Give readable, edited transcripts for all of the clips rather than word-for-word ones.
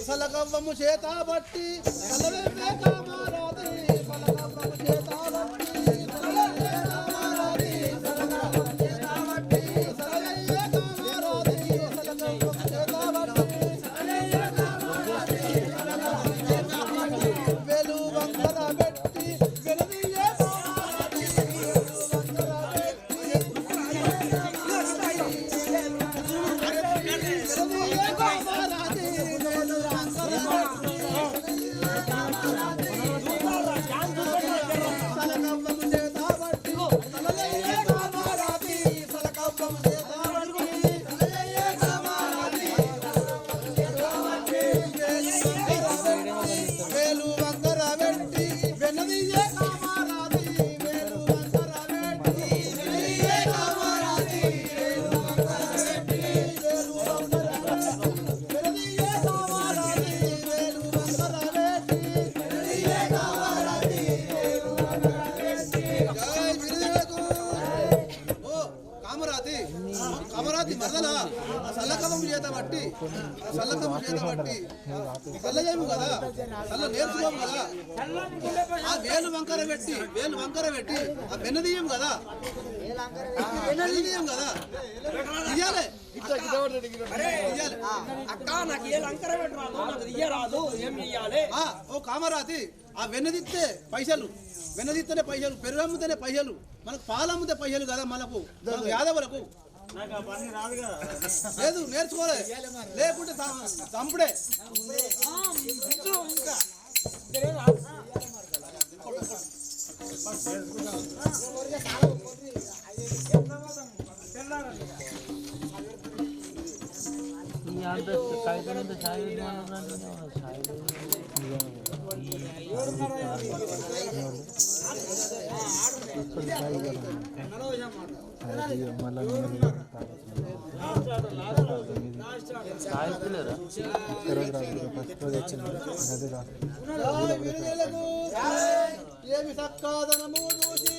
సలకవ్వము చేత బట్టి సలవే కామారాది సలకవ్వము చేత బట్టి చల్లజేము కదా చల్ల నేర్చుకోము కదా ఆ వేలు వంకర పెట్టి ఆ వెన్నదీయం కదా వెన్నదీయం కదా ఇయ్యాలి ఓ కామరాతి ఆ వెన్నదిస్తే పైసలు వెన్నదిస్తేనే పైసలు పెరుగు అమ్ముతేనే పైసలు మనకు పాలు అమ్మితే పైసలు కదా మనకు యాదవులకు లేదు నేర్చుకోలే లేకుంటే చంపుడే ఏమి సక్కాదనము చూసి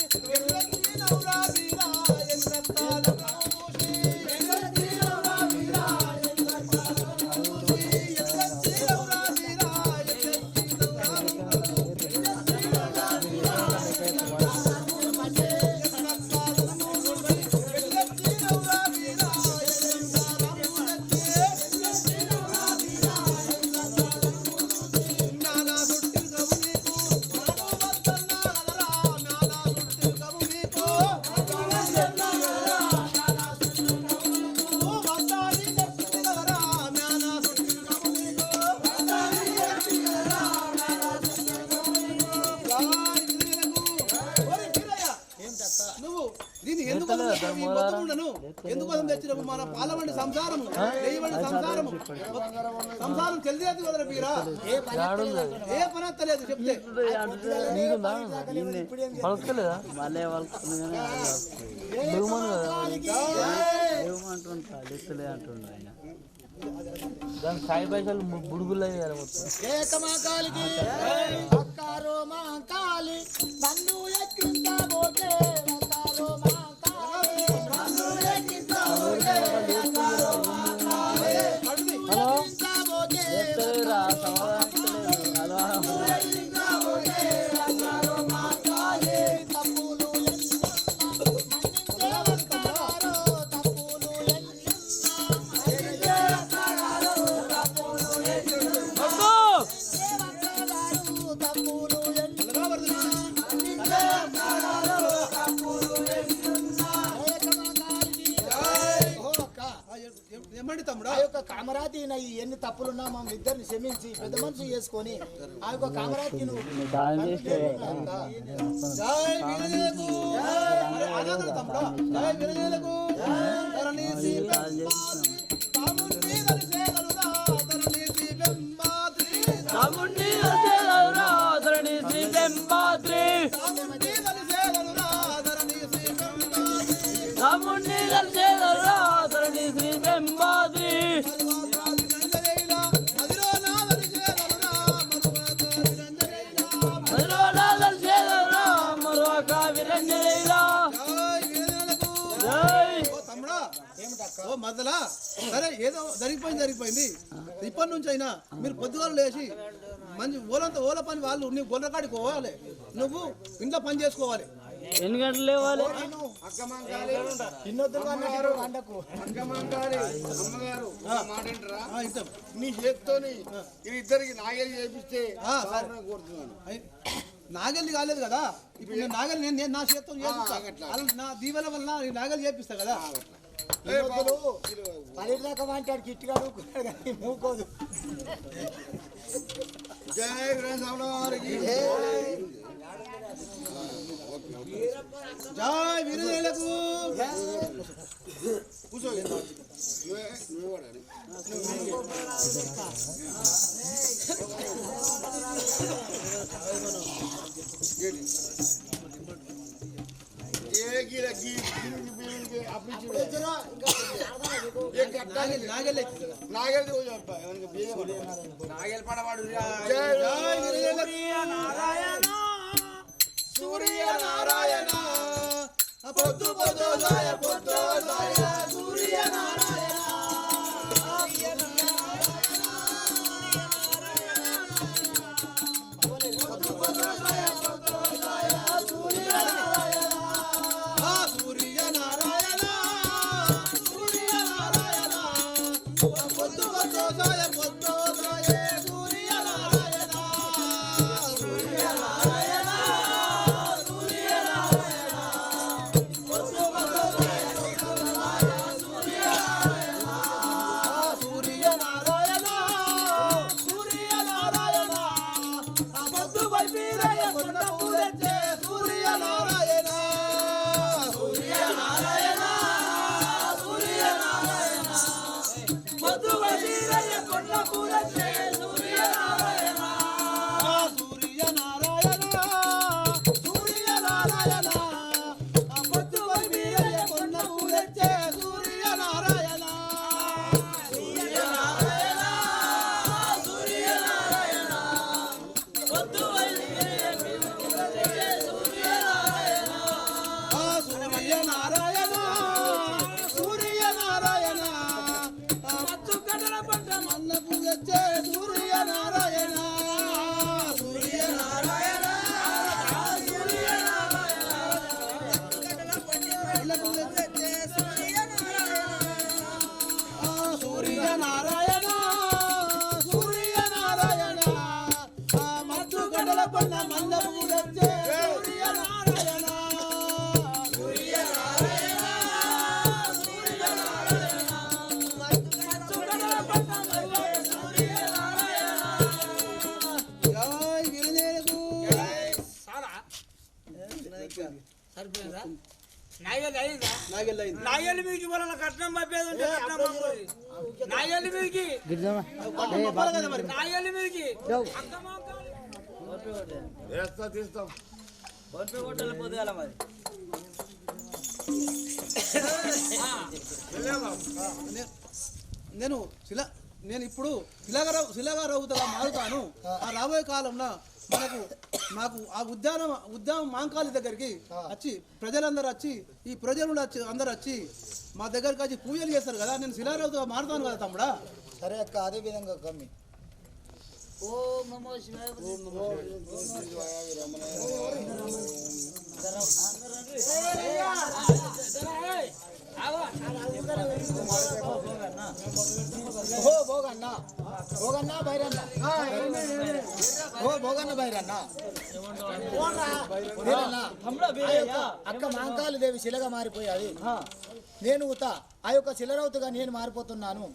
ఎందుకోసం తెచ్చినప్పుడు మన పాలవండి సంసారము సంసారము తెలియదు కదా మీరా ఏ పని అత్తలేదు చెప్తే దాని సాయి పైసలు బుడుగులు అయ్యారు మొత్తం కామరాతి ఎన్ని తప్పులున్నా మా ఇద్దరిని క్షమించి పెద్ద మనిషి చేసుకొని ఆ యొక్క కామరాతి మధ్యలో సరే ఏదో జరిగిపోయింది ఇప్పటి నుంచి అయినా మీరు పొద్దుగాలు లేచి మంచి ఓల పని వాళ్ళు నువ్వు గొర్రెకాడికి పోవాలి, నువ్వు ఇంట్లో పని చేసుకోవాలి. ఎన్ని గంటలు లేవాలి? నీ చేతితో ఇద్దరికి నాగేలు చేపిస్తే నాగల్ని కాలేదు కదా, ఇప్పుడు నేను నాగలి నేను నా చేతితో నా దీవెన వల్ల నాగలి చేపిస్తా కదా. పదిదాకా మాట్లాడు కిట్టుగాడు కానీ మూకోదు. జై గ్రంథంలో వారికి జై వీరలకు కూర్చో. నాగేల్ పడవాడు నారాయణ సూర్య నారాయణ పొద్దు పొద్దు జాయ పొద్దు జాయ సూర్య నారాయణ నాగేళ్ళు మీకు వల్ల కట్నం పంపేది ఉంటే నాగేళ్ళు మీకు నాగేళ్ళు మీకు తీస్తాం నేను ఇప్పుడు శిలాగారవుతగా మారుతాను. ఆ రాబోయే కాలంలో మాకు ఆ ఉద్యానం మాంకాళి దగ్గరికి వచ్చి ప్రజలందరూ వచ్చి ఈ ప్రజలు అందరూ వచ్చి మా దగ్గరికి వచ్చి పూజలు చేస్తారు కదా, నేను శిలారావుగా మారుతాను కదా తమ్ముడా. సరే అక్క, అదే విధంగా కమ్మి. ఓం నమో శివాయ. అక్క మాంకాళి దేవి శిలగా మారిపోయాది. నేను ఆ యొక్క శిలరవుతుగా నేను మారిపోతున్నాను.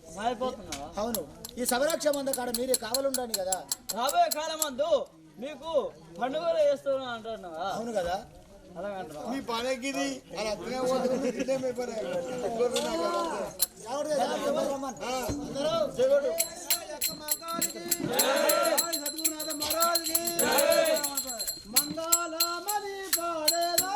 అవును, ఈ సవరాక్ష మంద కాడ మీరే కావాలంటాను కదా. రాబోయే కాలం మందు మీకు పండుగలు చేస్తున్నా అంటున్నావా? అవును కదా. మీ పనికి సద్గురునాథ మహారాజ్కి మంగళమణి పాడేలా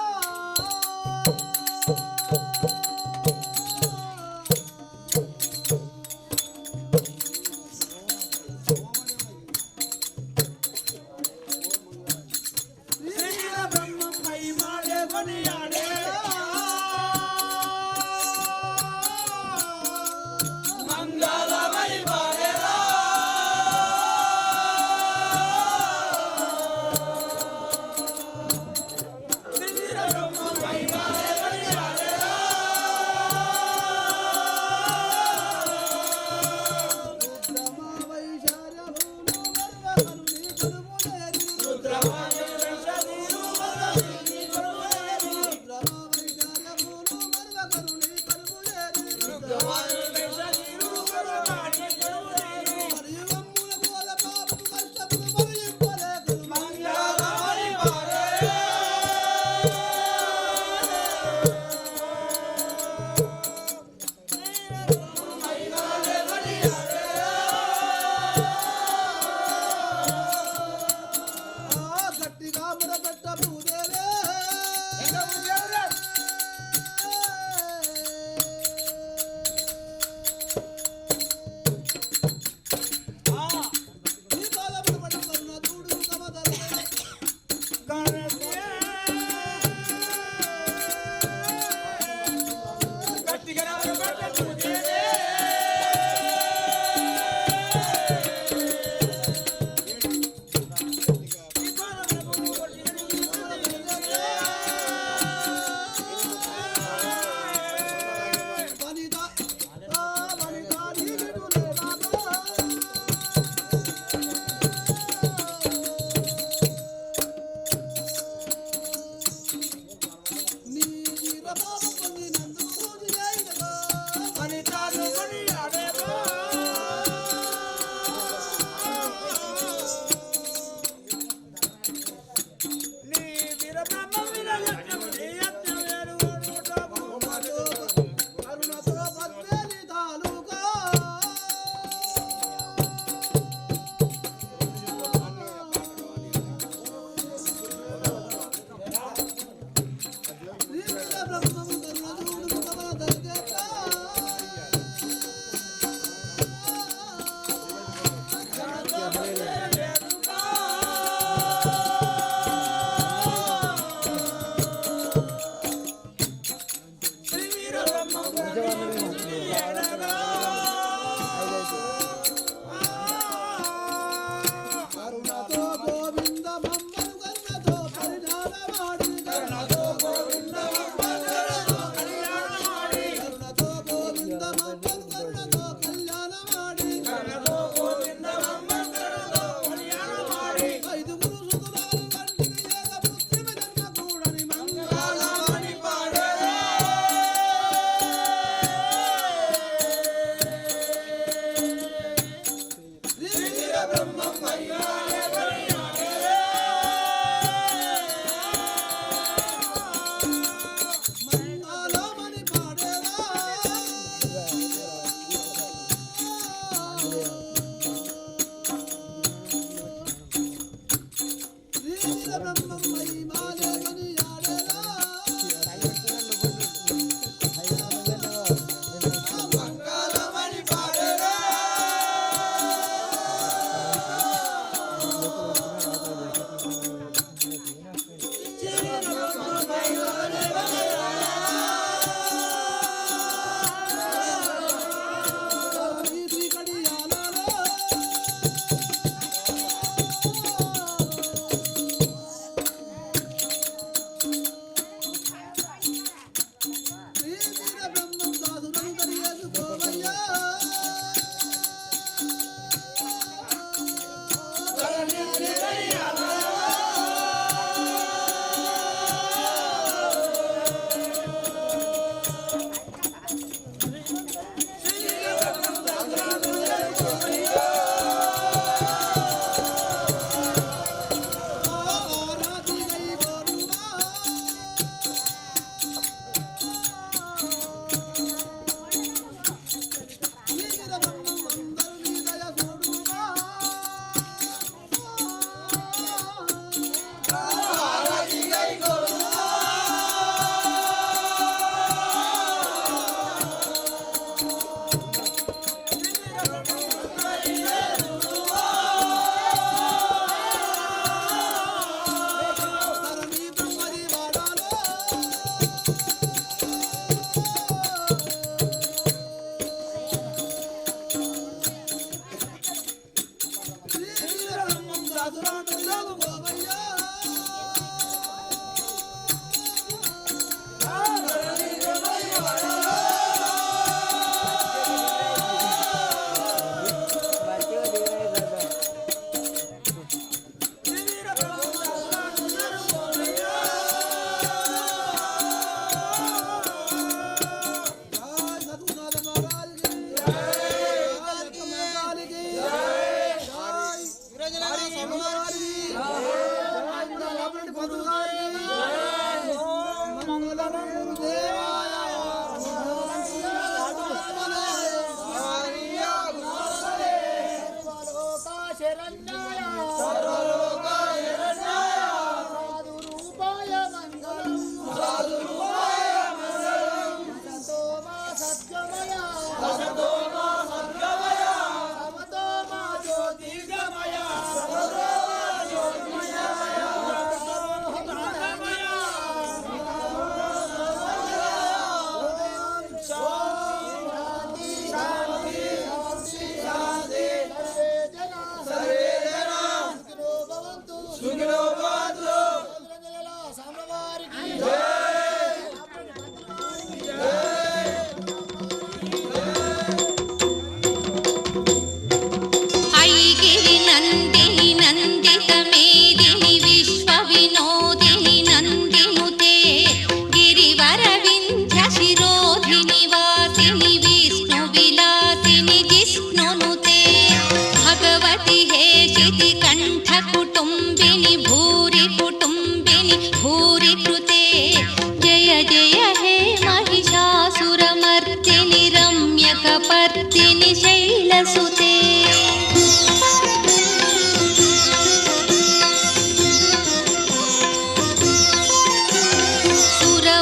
वर्तिनि शैलसुते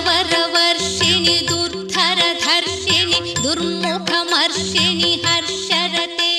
सुरवरवर्षिणि दुर्धरधर्षिणि दुर्मुखमर्षिणि हर्षरते